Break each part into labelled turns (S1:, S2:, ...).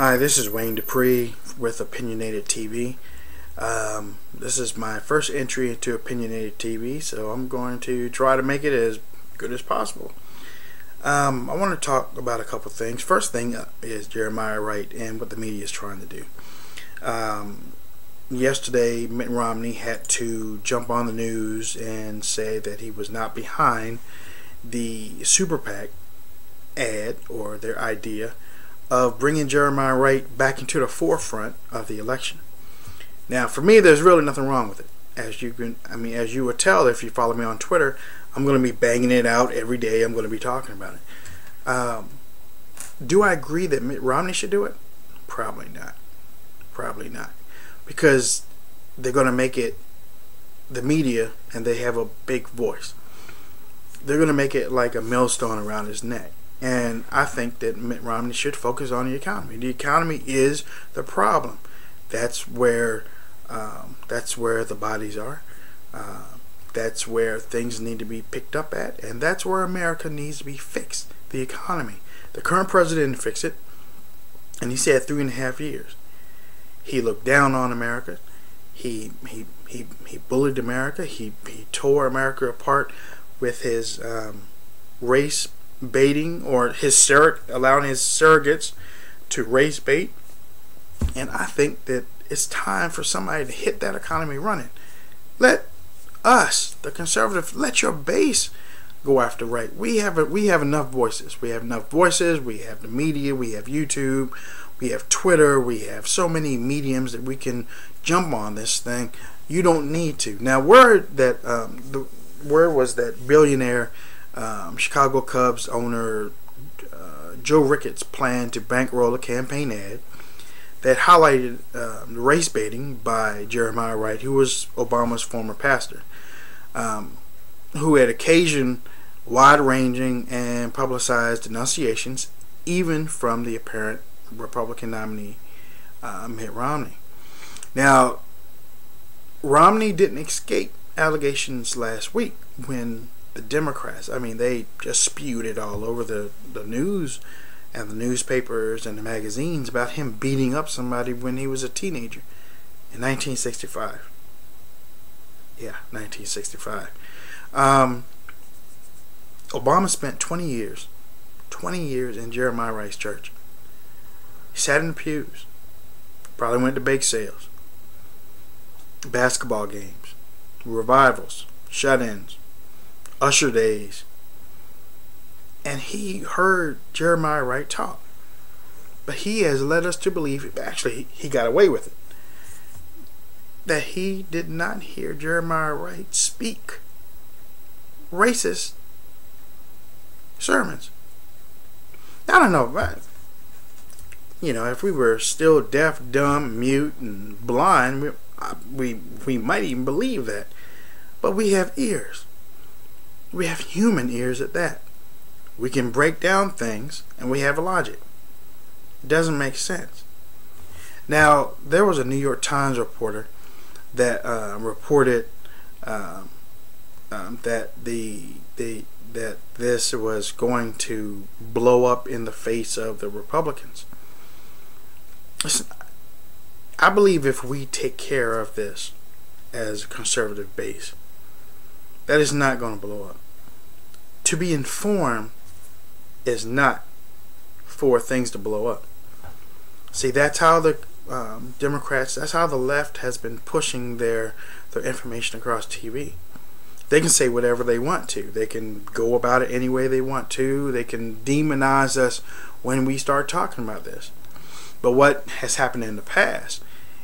S1: Hi, this is Wayne Dupree with Opinionated TV. This is my first entry into Opinionated TV, so I'm going to try to make it as good as possible. I want to talk about a couple things. First thing is Jeremiah Wright and what the media is trying to do. Yesterday, Mitt Romney had to jump on the news and say that he was not behind the Super PAC ad, or their idea of bringing Jeremiah Wright back into the forefront of the election. Now, for me, there's really nothing wrong with it. As you would tell if you follow me on Twitter, I'm going to be banging it out every day. I'm going to be talking about it. Do I agree that Mitt Romney should do it? Probably not. Probably not. Because they're going to make it the media, and they have a big voice. They're going to make it like a millstone around his neck. And I think that Mitt Romney should focus on the economy. The economy is the problem. That's where the bodies are. That's where things need to be picked up at, and that's where America needs to be fixed. The economy. The current president didn't fix it, and he said 3.5 years. He looked down on America. He bullied America. He tore America apart with his race baiting, or his allowing his surrogates to race bait. And I think that it's time for somebody to hit that economy running. Let us, the conservative, let your base go after Wright. We have enough voices. We have enough voices. We have the media. We have YouTube. We have Twitter. We have so many mediums that we can jump on this thing. You don't need to. Now, the word was that billionaire Chicago Cubs owner Joe Ricketts planned to bankroll a campaign ad that highlighted race baiting by Jeremiah Wright, who was Obama's former pastor, who had occasioned wide-ranging and publicized denunciations, even from the apparent Republican nominee Mitt Romney. Now, Romney didn't escape allegations last week when the Democrats, they just spewed it all over the news and the newspapers and the magazines about him beating up somebody when he was a teenager in 1965. Yeah, 1965. Obama spent 20 years in Jeremiah Wright's church. He sat in the pews, probably went to bake sales, basketball games, revivals, shut-ins, usher days, and he heard Jeremiah Wright talk. But he has led us to believe, actually he got away with it, that he did not hear Jeremiah Wright speak racist sermons. I don't know, but if we were still deaf, dumb, mute, and blind, we might even believe that. But we have ears. We have human ears at that. We can break down things, and we have a logic. It doesn't make sense. Now, there was a New York Times reporter that reported that that this was going to blow up in the face of the Republicans. Listen, I believe if we take care of this as a conservative base, that is not going to blow up. To be informed is not for things to blow up. See, that's how the Democrats, that's how the left has been pushing their information across TV. They can say whatever they want to. They can go about it any way they want to. They can demonize us when we start talking about this. But what has happened in the past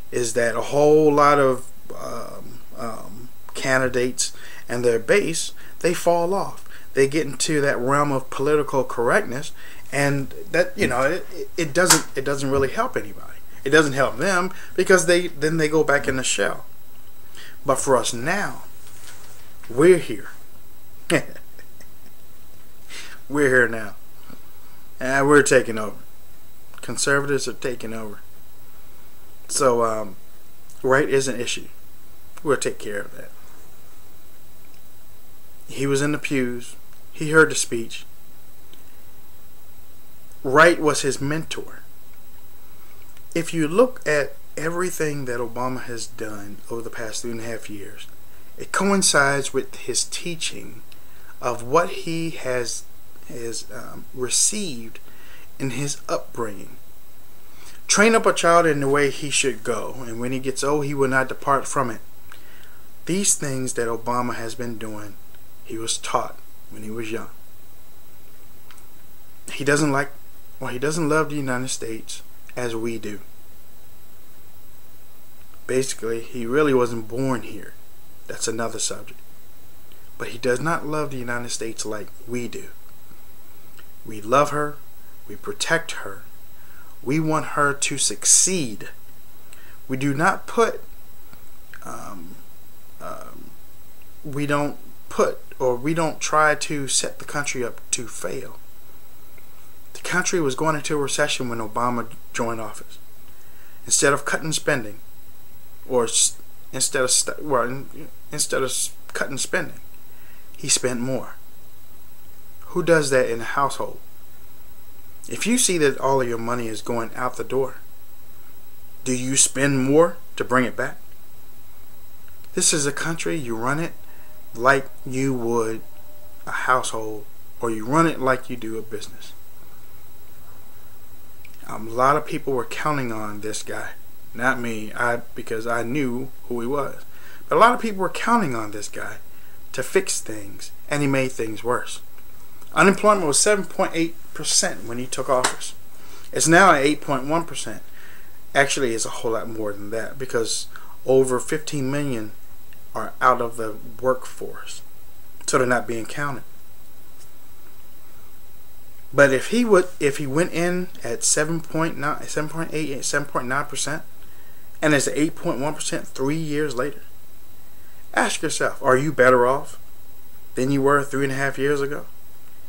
S1: is that a whole lot of candidates and their base, they fall off. They get into that realm of political correctness, and that it doesn't really help anybody. It doesn't help them, because they go back in the shell. But for us now, we're here. We're here now, and we're taking over. Conservatives are taking over. So Wright is an issue. We'll take care of that. He was in the pews. He heard the speech. Wright was his mentor. if you look at everything that Obama has done over the past 3.5 years, it coincides with his teaching of what he has received in his upbringing. Train up a child in the way he should go, and when he gets old, he will not depart from it. These things that Obama has been doing, he was taught when he was young. He doesn't love the United States as we do. Basically, he really wasn't born here. That's another subject. But he does not love the United States like we do. We love her. We protect her. We want her to succeed. We do not put, we don't try to set the country up to fail. The country was going into a recession when Obama joined office. Instead of cutting spending, or instead of cutting spending, he spent more. Who does that in a household? If you see that all of your money is going out the door, do you spend more to bring it back? This is a country, you run it like you would a household, or you run it like you do a business. A lot of people were counting on this guy. Not me, because I knew who he was. But a lot of people were counting on this guy to fix things, and he made things worse. Unemployment was 7.8% when he took office. It's now at 8.1%. Actually, it's a whole lot more than that, because over 15 million are out of the workforce, so they're not being counted. But if he went in at 7.8, 7.9%, and it's at 8.1% 3 years later, ask yourself, are you better off than you were 3.5 years ago?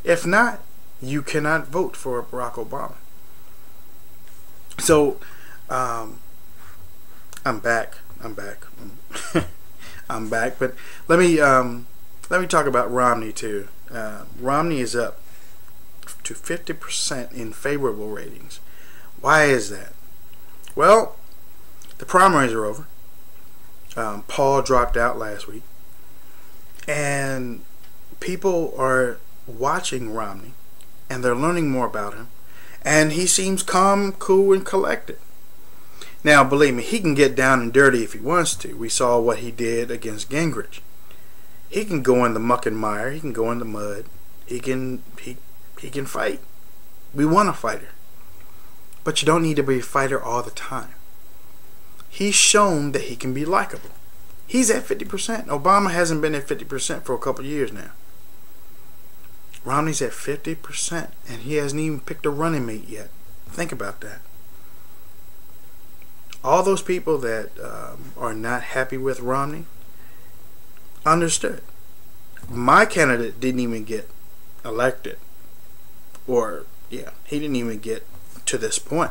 S1: If not, you cannot vote for Barack Obama. So, I'm back. I'm back. But let me talk about Romney too. Romney is up to 50% in favorable ratings. Why is that? Well, the primaries are over. Paul dropped out last week, and people are watching Romney, and they're learning more about him, and he seems calm, cool, and collected. Now, believe me, he can get down and dirty if he wants to. We saw what he did against Gingrich. He can go in the muck and mire. He can go in the mud. He can fight. We want a fighter, but you don't need to be a fighter all the time. He's shown that he can be likable. He's at 50%. Obama hasn't been at 50% for a couple of years now. Romney's at 50%, and he hasn't even picked a running mate yet. Think about that. All those people that are not happy with Romney understood. My candidate didn't even get elected. He didn't even get to this point.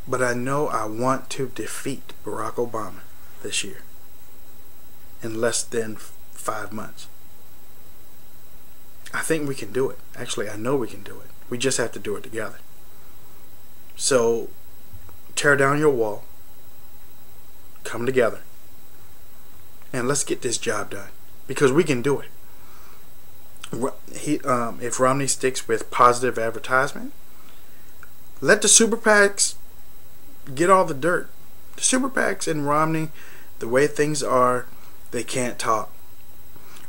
S1: But I know I want to defeat Barack Obama this year in less than 5 months. I think we can do it. Actually, I know we can do it. We just have to do it together. So, tear down your wall, come together, and let's get this job done, because we can do it. If Romney sticks with positive advertisement, let the super PACs get all the dirt. The super PACs and Romney, the way things are, they can't talk.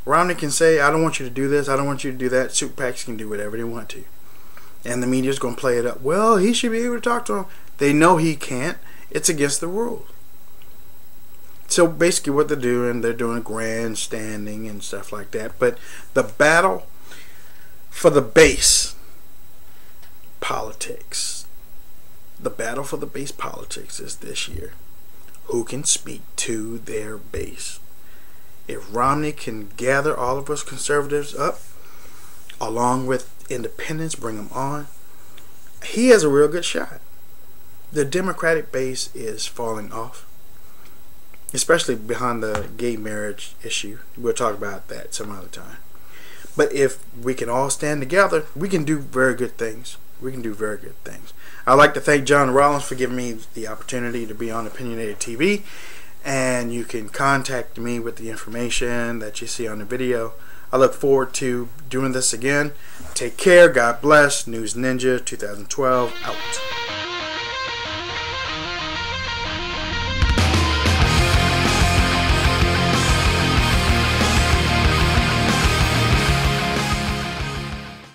S1: Romney can say, I don't want you to do this, I don't want you to do that. Super PACs can do whatever they want to. And the media's going to play it up. Well, he should be able to talk to him. They know he can't. It's against the rules. So basically what they're doing grandstanding and stuff like that. But the battle for the base politics, is this year. Who can speak to their base? If Romney can gather all of us conservatives up, along with independents, bring them on, he has a real good shot. The Democratic base is falling off, especially behind the gay marriage issue. We'll talk about that some other time. But if we can all stand together, we can do very good things. We can do very good things. I'd like to thank John Rollins for giving me the opportunity to be on Opinionated TV. And you can contact me with the information that you see on the video. I look forward to doing this again. Take care. God bless. News Ninja 2012 out.